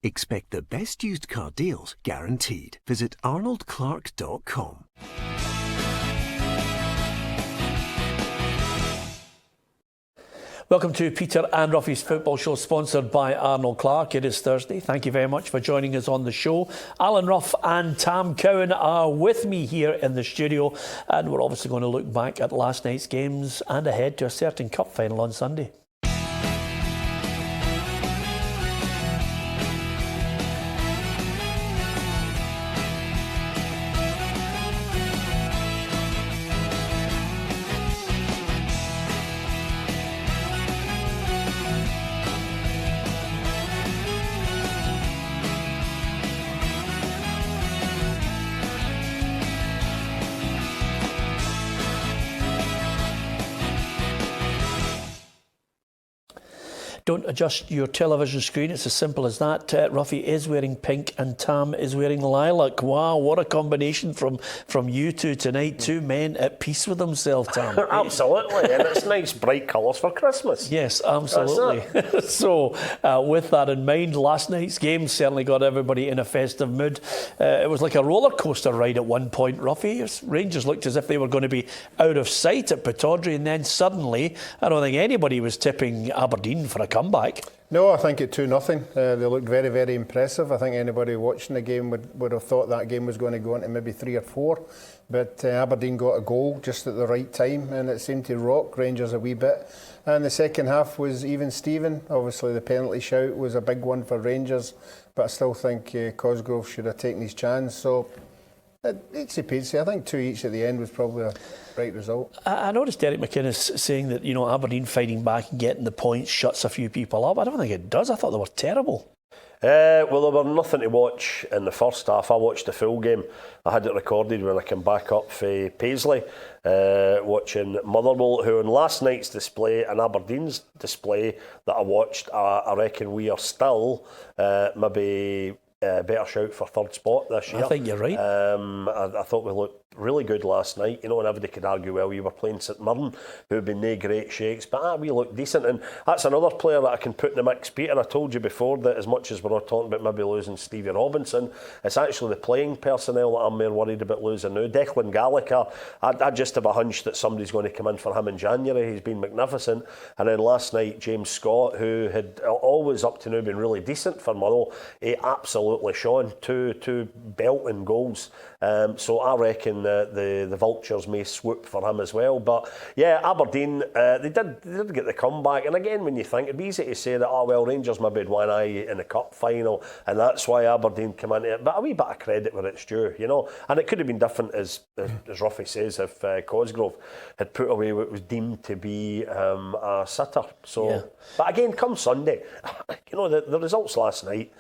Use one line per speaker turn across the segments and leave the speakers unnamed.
Expect the best used car deals guaranteed. Visit arnoldclark.com.
Welcome to Peter and Roughie's Football Show, sponsored by Arnold Clark. It is Thursday. Thank you very much for joining us on the show. Alan Rough and Tam Cowan are with me here in the studio, and we're obviously going to look back at last night's games and ahead to a certain cup final on Sunday. Don't adjust your television screen. It's as simple as that. Roughie is wearing pink and Tam is wearing lilac. Wow, what a combination from you two tonight. Two men at peace with themselves, Tam.
Absolutely, and it's nice bright colours for Christmas.
Yes, absolutely. So, with that in mind, last night's game certainly got everybody in a festive mood. It was like a roller coaster ride at one point, Roughie. Rangers looked as if they were going to be out of sight at Pittodrie, and then suddenly, I don't think anybody was tipping Aberdeen for a comeback.
No, I think it's 2-0. They looked very, very impressive. I think anybody watching the game would have thought that game was going to go into maybe 3 or 4. But Aberdeen got a goal just at the right time, and it seemed to rock Rangers a wee bit. And the second half was even Steven. Obviously, the penalty shout was a big one for Rangers, but I still think Cosgrove should have taken his chance. So, it's a pizza. I think 2 each at the end was probably a right result.
I noticed Darren McManus saying that, Aberdeen fighting back and getting the points shuts a few people up. I don't think it does. I thought they were terrible.
Well, there were nothing to watch in the first half. I watched the full game. I had it recorded when I came back up for Paisley, watching Motherwell, who in last night's display and Aberdeen's display that I watched, I reckon we are still maybe better shout for third spot this year.
I think you're right.
I thought we looked really good last night, and everybody could argue, well, you were playing St Mirren, who have been no great shakes, but we looked decent, and that's another player that I can put in the mix. Peter, I told you before that as much as we're not talking about maybe losing Stevie Robinson, it's actually the playing personnel that I'm more worried about losing now. Declan Gallagher, I just have a hunch that somebody's going to come in for him in January. He's been magnificent. And then last night, James Scott, who had always up to now been really decent for Motherwell, he absolutely shone. Two belting goals. So I reckon the Vultures may swoop for him as well. But yeah, Aberdeen, they did get the comeback. And again, when you think, it'd be easy to say that, Rangers maybe had one eye in the cup final, and that's why Aberdeen came into it. But a wee bit of credit where it's due, And it could have been different, as Roughie says, if Cosgrove had put away what was deemed to be a sitter. So, yeah. But again, come Sunday, the results last night.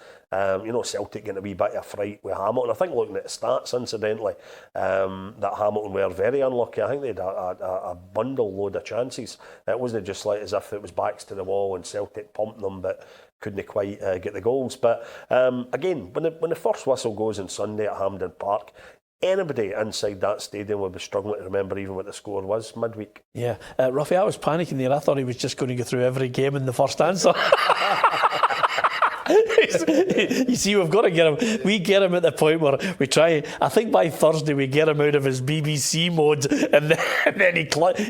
Celtic getting a wee bit of fright with Hamilton. I think looking at the stats, incidentally, that Hamilton were very unlucky. I think they had a bundle load of chances. It wasn't just like as if it was backs to the wall and Celtic pumped them, but couldn't quite get the goals. But again, when the first whistle goes on Sunday at Hampden Park, anybody inside that stadium would be struggling to remember even what the score was midweek.
Yeah, Roughie, I was panicking there. I thought he was just going to go through every game in the first answer. You see, we've got to get him. We get him at the point where we try. I think by Thursday we get him out of his BBC mode, and then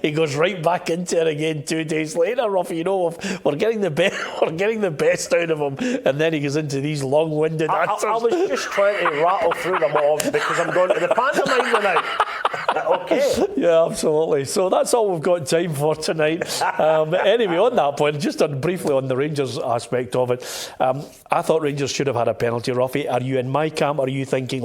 he goes right back into it again 2 days later. Roughie, we're getting the best. We're getting the best out of him, and then he goes into these long-winded answers.
I was just trying to rattle through them all because I'm going to the pantomime tonight. Okay.
Yeah, absolutely. So that's all we've got time for tonight. Anyway, on that point, just briefly on the Rangers aspect of it, I thought Rangers should have had a penalty, Roughie. Are you in my camp, or are you thinking,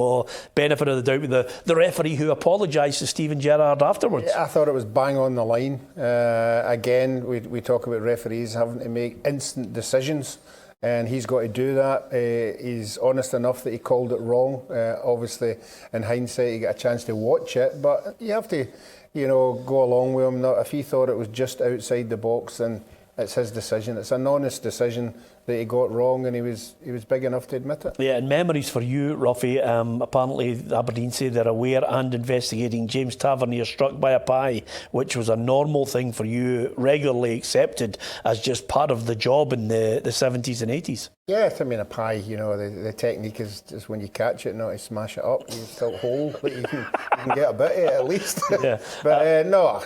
benefit of the doubt with the referee who apologised to Steven Gerrard afterwards?
Yeah, I thought it was bang on the line. Again, we talk about referees having to make instant decisions, and he's got to do that. He's honest enough that he called it wrong. Obviously, in hindsight, you get a chance to watch it, but you have to, go along with him. If he thought it was just outside the box, then it's his decision. It's an honest decision. that he got wrong, and he was big enough to admit it.
Yeah, and memories for you, Roughie. Apparently, Aberdeen say they're aware and investigating James Tavernier struck by a pie, which was a normal thing for you, regularly accepted as just part of the job in the 70s and 80s.
Yeah, I mean, a pie, the technique is just when you catch it, not to smash it up. You still hold, but you can get a bit of it at least.
Yeah.
But no,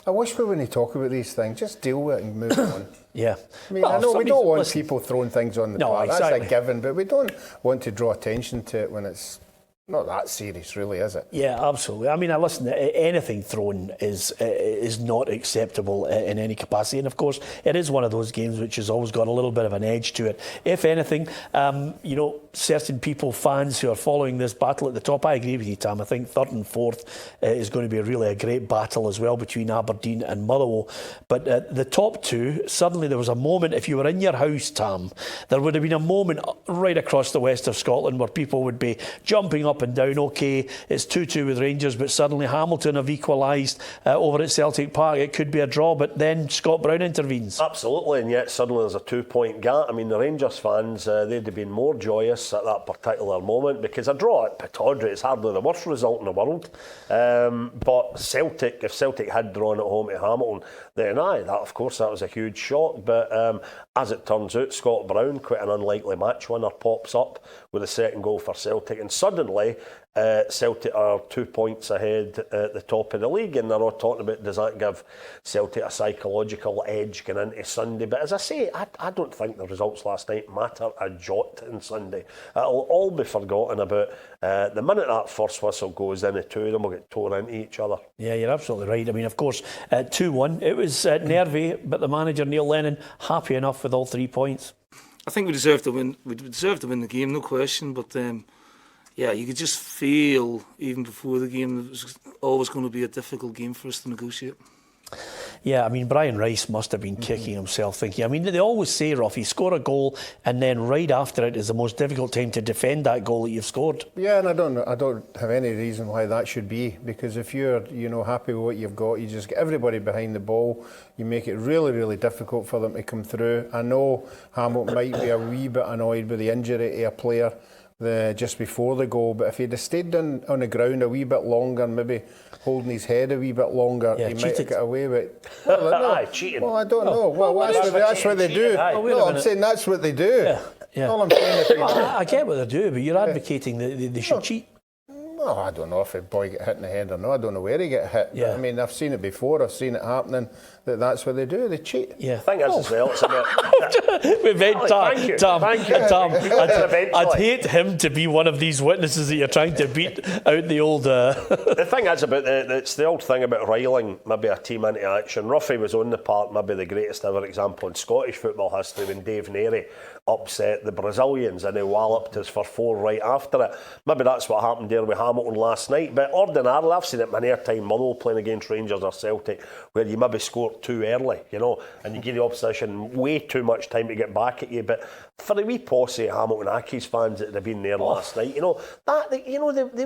I wish we wouldn't talk about these things. Just deal with it and move on.
Yeah.
I mean, I know we don't want people throwing things on the park.
Exactly.
That's a given, but we don't want to draw attention to it when it's not that serious, really, is it?
Yeah, absolutely. I mean, listen, anything thrown is not acceptable in any capacity. And of course, it is one of those games which has always got a little bit of an edge to it. If anything, certain people, fans who are following this battle at the top, I agree with you, Tam. I think third and fourth is going to be really a great battle as well between Aberdeen and Motherwell. But the top two, suddenly there was a moment, if you were in your house, Tam, there would have been a moment right across the west of Scotland where people would be jumping up and down. OK, it's 2-2 with Rangers, but suddenly Hamilton have equalised over at Celtic Park. It could be a draw, but then Scott Brown intervenes.
Absolutely, and yet suddenly there's a 2-point gap. I mean, the Rangers fans, they'd have been more joyous at that particular moment, because a draw at Pittodrie is hardly the worst result in the world. But Celtic, if Celtic had drawn at home to Hamilton, then of course that was a huge shock. But as it turns out, Scott Brown, quite an unlikely match winner, pops up with a second goal for Celtic, and suddenly Celtic are 2 points ahead at the top of the league, and they're all talking about, does that give Celtic a psychological edge going into Sunday? But as I say, I don't think the results last night matter a jot on Sunday. It'll all be forgotten about. The minute that first whistle goes in, the two of them will get torn into each other.
Yeah, you're absolutely right. I mean, of course, 2-1, it was nervy, but the manager, Neil Lennon, happy enough with all 3 points.
I think we deserved to win. We deserved to win the game, no question. But yeah, you could just feel even before the game it was always going to be a difficult game for us to negotiate.
Yeah, I mean, Brian Rice must have been kicking himself thinking. I mean, they always say, Roughie, score a goal and then right after it is the most difficult time to defend that goal that you've scored.
Yeah, and I don't have any reason why that should be, because if you're happy with what you've got, you just get everybody behind the ball. You make it really, really difficult for them to come through. I know Hamilton might be a wee bit annoyed with the injury to a player just before the goal, but if he'd have stayed on the ground a wee bit longer, maybe holding his head a wee bit longer, he might have got away with it.
Well, cheating.
Well, I don't know. Well, that's what they do. No, I'm saying that's what they do.
Yeah.
All I'm saying
I get what they do, but you're advocating that they should cheat.
Well, I don't know if a boy get hit in the head or not. I don't know where he get hit.
Yeah.
But, I mean, I've seen it before. I've seen it happening. That's what they do. They cheat.
Yeah.
The thing is as well, it's about...
We've had Tam.
Eventually.
I'd hate him to be one of these witnesses that you're trying to beat out the old...
The thing is about it's the old thing about riling maybe a team into action. Roughie was on the park, maybe the greatest ever example in Scottish football history, when Dave Narey upset the Brazilians and he walloped us for 4 right after it. Maybe that's what happened there with Hamilton last night. But ordinarily, I've seen it many a time, Motherwell playing against Rangers or Celtic, where you maybe scored too early, and you give the opposition way too much time to get back at you. But for the wee posse of Hamilton Accies fans that had been there last night, they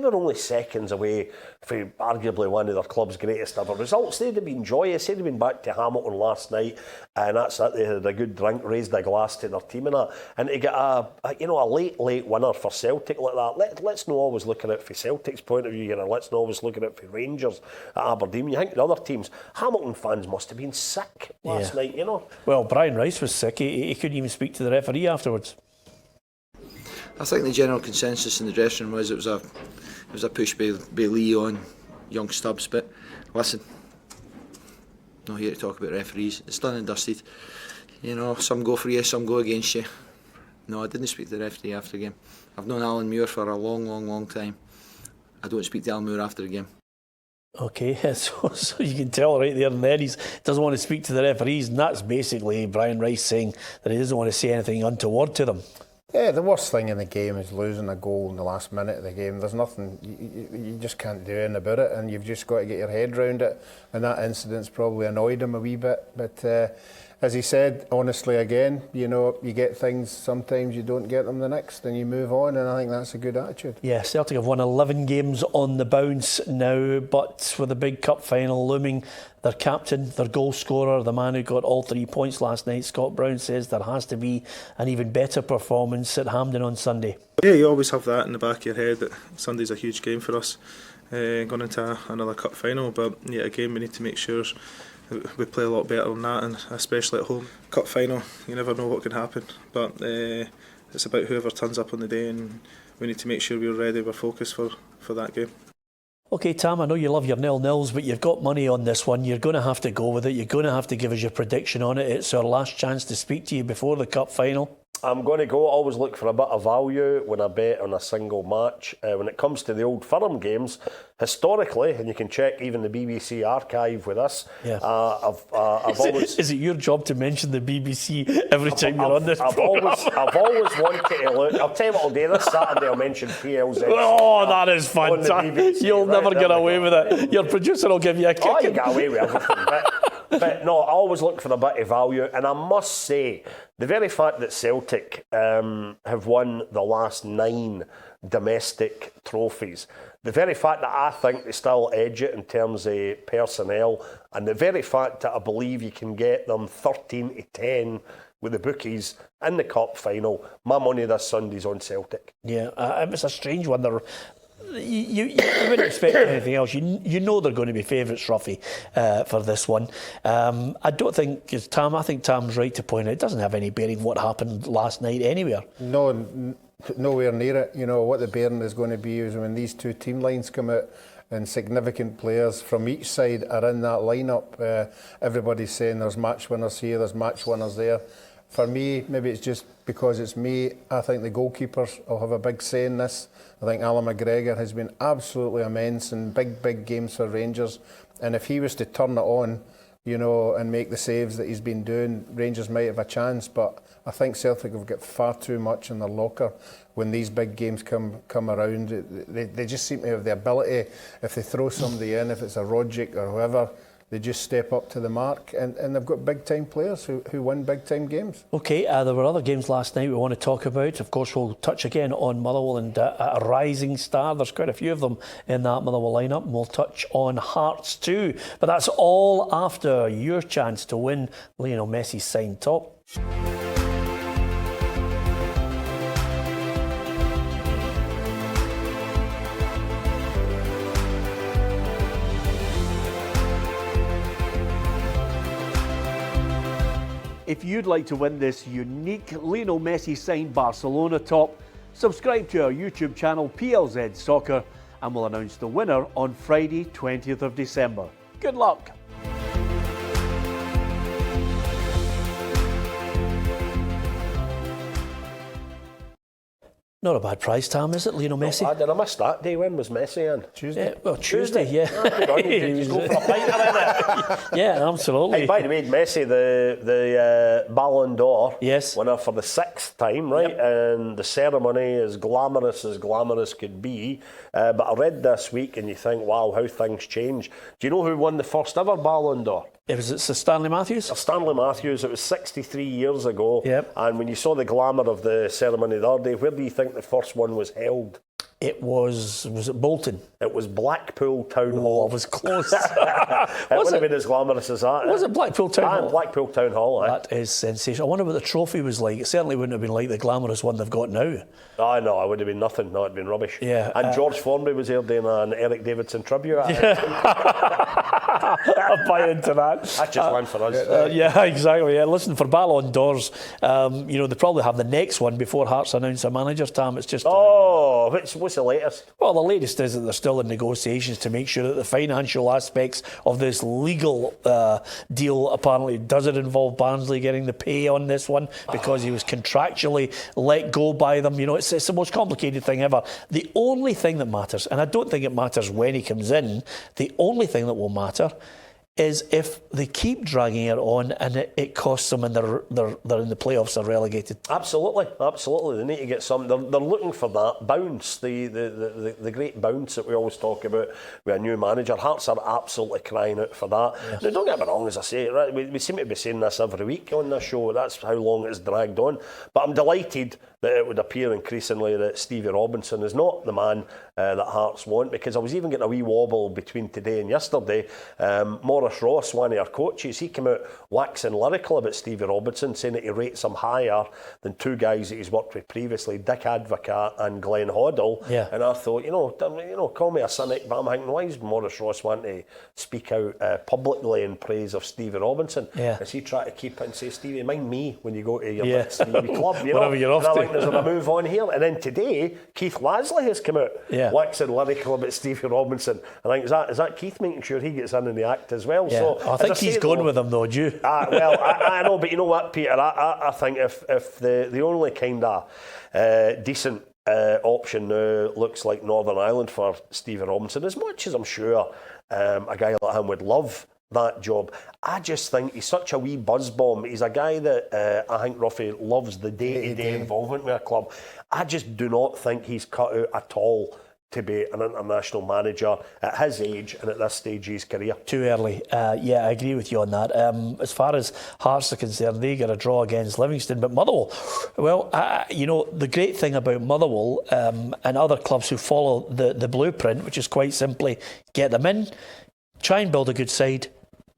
were only seconds away from arguably one of their club's greatest ever results. They'd have been joyous. They'd have been back to Hamilton last night, and that's it. They had a good drink, raised a glass to their team and that. And to get a late winner for Celtic like that, let's not always look at it from Celtic's point of view, let's not always look at it from Rangers at Aberdeen. You think the other teams, Hamilton fans must have been sick last night,
Well, Brian Rice was sick. He couldn't even speak to the referee afterwards.
I think the general consensus in the dressing room was it was a push by Lee on young Stubbs, but listen, not here to talk about referees. It's done and dusted. Some go for you, some go against you. No, I didn't speak to the referee after the game. I've known Alan Muir for a long time. I don't speak to Alan Muir after the game.
Okay, so you can tell right there and then he doesn't want to speak to the referees, and that's basically Brian Rice saying that he doesn't want to say anything untoward to them.
Yeah, the worst thing in the game is losing a goal in the last minute of the game. There's nothing, you just can't do anything about it, and you've just got to get your head round it, and that incident's probably annoyed him a wee bit. But as he said, honestly, again, you know, you get things, sometimes you don't get them the next, and you move on, and I think that's a good attitude.
Yeah, Celtic have won 11 games on the bounce now, but with the big cup final looming, their captain, their goal scorer, the man who got all 3 points last night, Scott Brown, says there has to be an even better performance at Hampden on Sunday.
Yeah, you always have that in the back of your head that Sunday's a huge game for us, going into another cup final, but yeah, again, we need to make sure we play a lot better than that, and especially at home. Cup final, you never know what can happen, but it's about whoever turns up on the day, and we need to make sure we're ready, we're focused for that game.
OK, Tam, I know you love your 0-0s, but you've got money on this one. You're going to have to go with it. You're going to have to give us your prediction on it. It's our last chance to speak to you before the cup final.
I'm going to go. Always look for a bit of value when I bet on a single match. When it comes to the Old Firm games, historically, and you can check even the BBC archive with us,
Yeah.
I've always...
Is it your job to mention the BBC every time you're on this programme?
I've always wanted to look. I'll tell you what I'll do this Saturday. I'll mention PLZ.
Oh, that is fantastic. You'll never get away with it. Your producer will give you a kick.
Oh, you get away with everything. But no, I always look for a bit of value, and I must say, the very fact that Celtic have won the last 9 domestic trophies, the very fact that I think they still edge it in terms of personnel, and the very fact that I believe you can get them 13-10 with the bookies in the cup final, my money this Sunday's on Celtic.
Yeah, it's a strange one. You wouldn't expect anything else. You know they're going to be favourites, Roughie, for this one. I don't think, I think Tam's right to point out, it doesn't have any bearing what happened last night anywhere.
No, nowhere near it. You know, what the bearing is going to be is when these two team lines come out and significant players from each side are in that lineup. Everybody's saying there's match winners here, there's match winners there. For me, maybe it's just because it's me, I think the goalkeepers will have a big say in this. I think Alan McGregor has been absolutely immense in big games for Rangers. And if he was to turn it on, you know, and make the saves that he's been doing, Rangers might have a chance. But I think Celtic have got far too much in their locker when these big games come around. They just seem to have the ability, if they throw somebody in, if it's a Rodgick or whoever, they just step up to the mark, and they've got big-time players who win big-time games. OK,
there were other games last night we want to talk about. Of course, we'll touch again on Motherwell and a rising star. There's quite a few of them in that Motherwell lineup, and we'll touch on Hearts too. But that's all after your chance to win Lionel Messi's signed top. If you'd like to win this unique Lionel Messi signed Barcelona top, subscribe to our YouTube channel PLZ Soccer, and we'll announce the winner on Friday 20th of December. Good luck! Not a bad price, Tam, is it, Lionel Messi?
Did I miss that day? When was Messi in?
Tuesday.
Tuesday, yeah.
Just go for a pint of it.
Yeah, absolutely.
Hey, by the way, Messi, the Ballon d'Or winner for the 6th time, right?
Yep.
And the ceremony as glamorous could be. But I read this week, and you think, wow, how things change. Do you know who won the first ever Ballon d'Or?
Was it Sir Stanley Matthews?
Sir Stanley Matthews. It was 63 years ago.
Yep.
And when you saw the glamour of the ceremony the other day, where do you think the first one was held?
It was it Bolton?
It was Blackpool Town Hall.
I was close.
It wouldn't have been as glamorous as that.
Was it Blackpool Town Hall?
Blackpool Town Hall.
That is sensational. I wonder what the trophy was like. It certainly wouldn't have been like the glamorous one they've got now.
Oh, no, it would have been nothing. No, it'd been rubbish.
Yeah.
And George Formby was here doing an Eric Davidson tribute.
I'll buy into that.
That's just one for us.
Yeah, exactly. Yeah. Listen, for Ballon d'Ors, you know, they probably have the next one before Hearts announce a manager's time. It's just...
Oh, what's the latest?
Well, the latest is that they're still in negotiations to make sure that the financial aspects of this legal deal, apparently, does it involve Barnsley getting the pay on this one because he was contractually let go by them. You know, it's the most complicated thing ever. The only thing that matters, and I don't think it matters when he comes in, the only thing that will matter is if they keep dragging it on and it costs them and they're in the playoffs, are relegated.
Absolutely. They need to get some. They're looking for that bounce, the great bounce that we always talk about with a new manager. Hearts are absolutely crying out for that.
Yes.
Now, don't get me wrong, as I say, right, we seem to be saying this every week on this show. That's how long it's dragged on. But I'm delighted that it would appear increasingly that Stevie Robinson is not the man that Hearts want, because I was even getting a wee wobble between today and yesterday. Maurice Ross, one of our coaches, he came out waxing lyrical about Stevie Robinson, saying that he rates him higher than two guys that he's worked with previously, Dick Advocat and Glenn Hoddle.
Yeah.
And I thought, call me a cynic, but I'm thinking, why is Maurice Ross wanting to speak out publicly in praise of Stevie Robinson?
Yeah.
Is he trying to keep it and say, Stevie, mind me when you go to your
Yeah.
next wee club?
Whatever you're off
and I
to.
think there's a move on here. And then today, Keith Lasley has come out waxing lyrical about Stevie Robinson. I think, is that Keith making sure he gets in the act as well?
Yeah.
So
I think he's gone with him though, do you?
Well, I know, but you know what, Peter? I think if the only kind of decent option now looks like Northern Ireland for Stevie Robinson, as much as I'm sure a guy like him would love that job, I just think he's such a wee buzz bomb. He's a guy that I think Roughie loves the day-to-day involvement with a club. I just do not think he's cut out at all to be an international manager at his age and at this stage of his career.
Too early. Yeah, I agree with you on that. As far as Hearts are concerned, they got a draw against Livingston, but Motherwell, well, the great thing about Motherwell and other clubs who follow the blueprint, which is quite simply get them in, try and build a good side,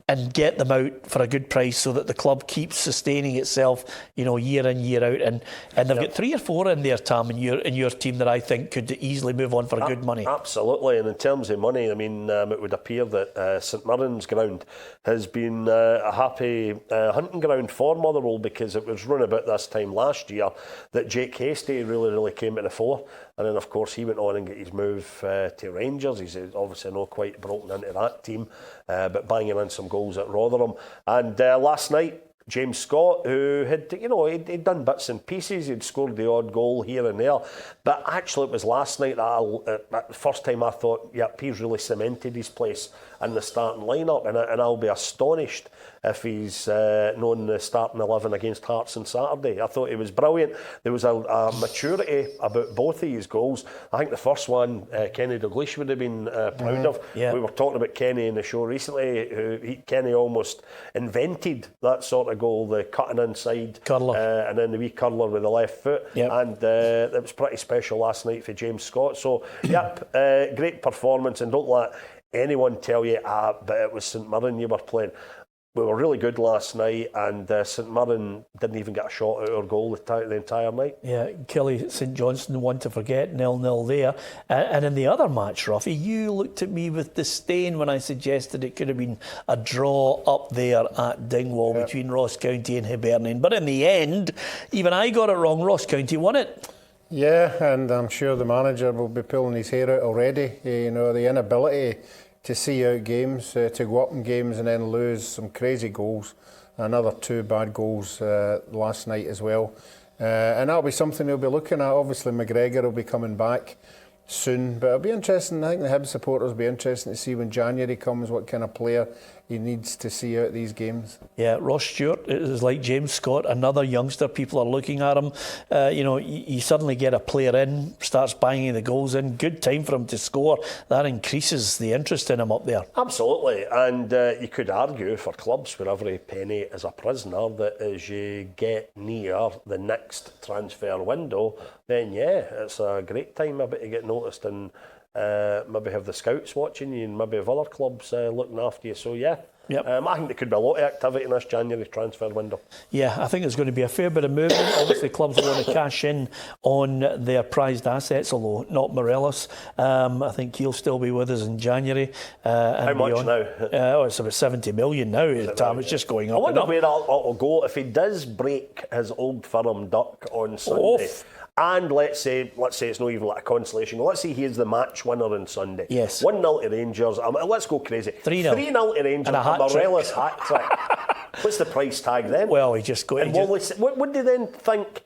and get them out for a good price so that the club keeps sustaining itself, year in, year out. And they've got 3 or 4 in there, Tam, in your team that I think could easily move on for good money.
Absolutely, and in terms of money, I mean, it would appear that St Mirren's ground has been a happy hunting ground for Motherwell, because it was run about this time last year that Jake Hastie really came to the fore. And then, of course, he went on and got his move to Rangers. He's obviously not quite broken into that team, but banging in some goals at Rotherham. And last night, James Scott, who had, he'd done bits and pieces, he'd scored the odd goal here and there. But actually, it was last night that the first time I thought, yep, he's really cemented his place in the starting lineup, and I'll be astonished if he's known the starting 11 against Hearts on Saturday. I thought he was brilliant. There was a maturity about both of his goals. I think the first one, Kenny Dalglish would have been proud of.
Yeah.
We were talking about Kenny in the show recently. Kenny almost invented that sort of goal, the cutting inside
curler,
and then the wee curler with the left foot.
Yep.
And it was pretty special last night for James Scott. So, yep, great performance, and don't let anyone tell you, but it was St Mirren you were playing. We were really good last night, and St Mirren didn't even get a shot out or goal the entire night.
Yeah, Kelly St Johnstone, one to forget, 0-0 there. And in the other match, Roughie, you looked at me with disdain when I suggested it could have been a draw up there at Dingwall between Ross County and Hibernian. But in the end, even I got it wrong. Ross County won it.
Yeah, and I'm sure the manager will be pulling his hair out already. The inability to see out games, to go up in games and then lose, some crazy goals. Another 2 bad goals last night as well. And that'll be something they'll be looking at. Obviously, McGregor will be coming back soon, but it'll be interesting. I think the Hibs supporters will be interesting to see when January comes what kind of player he needs to see out these games.
Yeah, Ross Stewart is like James Scott, another youngster. People are looking at him. You suddenly get a player in, starts banging the goals in. Good time for him to score. That increases the interest in him up there.
Absolutely, and you could argue for clubs where every penny is a prisoner that as you get near the next transfer window, then it's a great time maybe to get noticed and maybe have the scouts watching you and maybe have other clubs looking after you. So
Yep.
I think there could be a lot of activity in this January transfer window.
Yeah, I think there's going to be a fair bit of movement. Obviously, clubs will want to cash in on their prized assets, although not Morelos. I think he'll still be with us in January.
How much
beyond.
now?
It's about 70 million now, Tam. It's just going up.
I wonder
and up.
where it'll go if he does break his old firm duck on Sunday. And let's say it's not even like a consolation. Let's say he's the match winner on Sunday.
Yes.
1-0 to Rangers. Let's go crazy.
3-0.
3-0 to Rangers.
And a hat-trick.
Morelos hat-trick. What's the price tag then?
Well, he just got...
And what would they then think?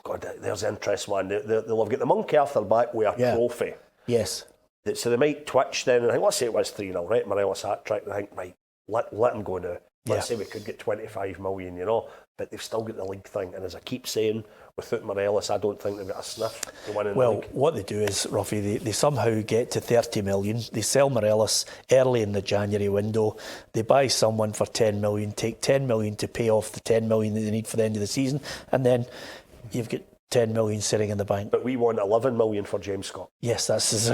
God, there's interest, man. They'll have got the monkey off their back with a trophy.
Yes.
So they might twitch then and think, let's say it was 3-0, right? Morelos hat-trick. They think, right, let them go now. Let's say we could get 25 million, you know, but they've still got the league thing. And as I keep saying, without Morelos, I don't think they've got a sniff to winning the league.
What they do is, Roughie, they somehow get to 30 million. They sell Morelos early in the January window. They buy someone for 10 million, take 10 million to pay off the 10 million that they need for the end of the season. And then you've got 10 million sitting in the bank.
But we want 11 million for James Scott.
Yes, that's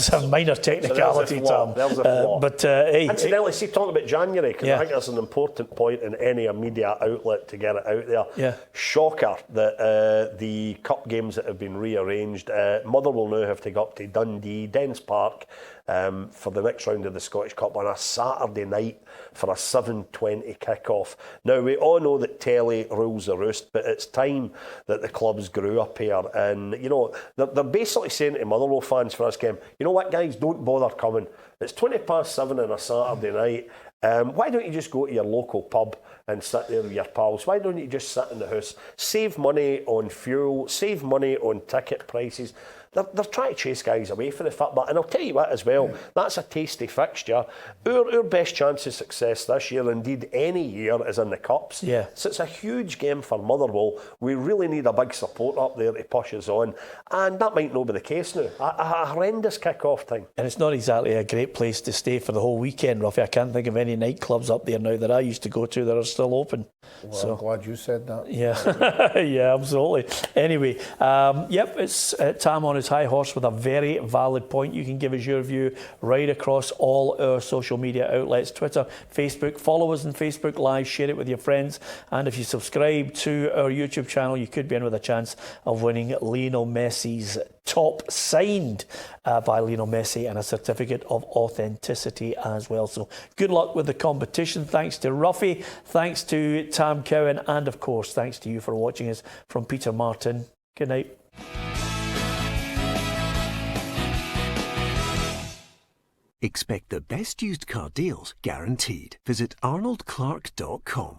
a minor technicality,
so there's a flaw.
But hey,
incidentally, see, talking about January, because I think that's an important point in any media outlet to get it out there.
Yeah.
Shocker that the cup games that have been rearranged, Motherwell now have to go up to Dundee, Dens Park, for the next round of the Scottish Cup on a Saturday night for a 7:20 kick-off. Now, we all know that telly rules the roost, but it's time that the clubs grew up here. And, you know, they're basically saying to Motherwell fans for this game, you know what, guys, don't bother coming. It's 7:20 on a Saturday night. Why don't you just go to your local pub and sit there with your pals? Why don't you just sit in the house? Save money on fuel, save money on ticket prices. They're trying to chase guys away from the football. And I'll tell you what as well, that's a tasty fixture. Our best chance of success this year, indeed any year, is in the Cups.
Yeah.
So it's a huge game for Motherwell. We really need a big support up there to push us on. And that might not be the case now. A horrendous kick-off time.
and it's not exactly a great place to stay for the whole weekend, Roughie. I can't think of any nightclubs up there now that I used to go to that are still open.
Well, I'm glad you said that.
Yeah, yeah, absolutely. Anyway, it's Tam on his high horse with a very valid point. You can give us your view right across all our social media outlets, Twitter, Facebook. Follow us on Facebook Live, share it with your friends, and if you subscribe to our YouTube channel, you could be in with a chance of winning Lionel Messi's top signed by Lionel Messi and a certificate of authenticity as well. So good luck with the competition. Thanks to Roughie, thanks to Tam Cowan, and of course thanks to you for watching us. From Peter Martin, good night.
Expect the best used car deals guaranteed. Visit arnoldclark.com.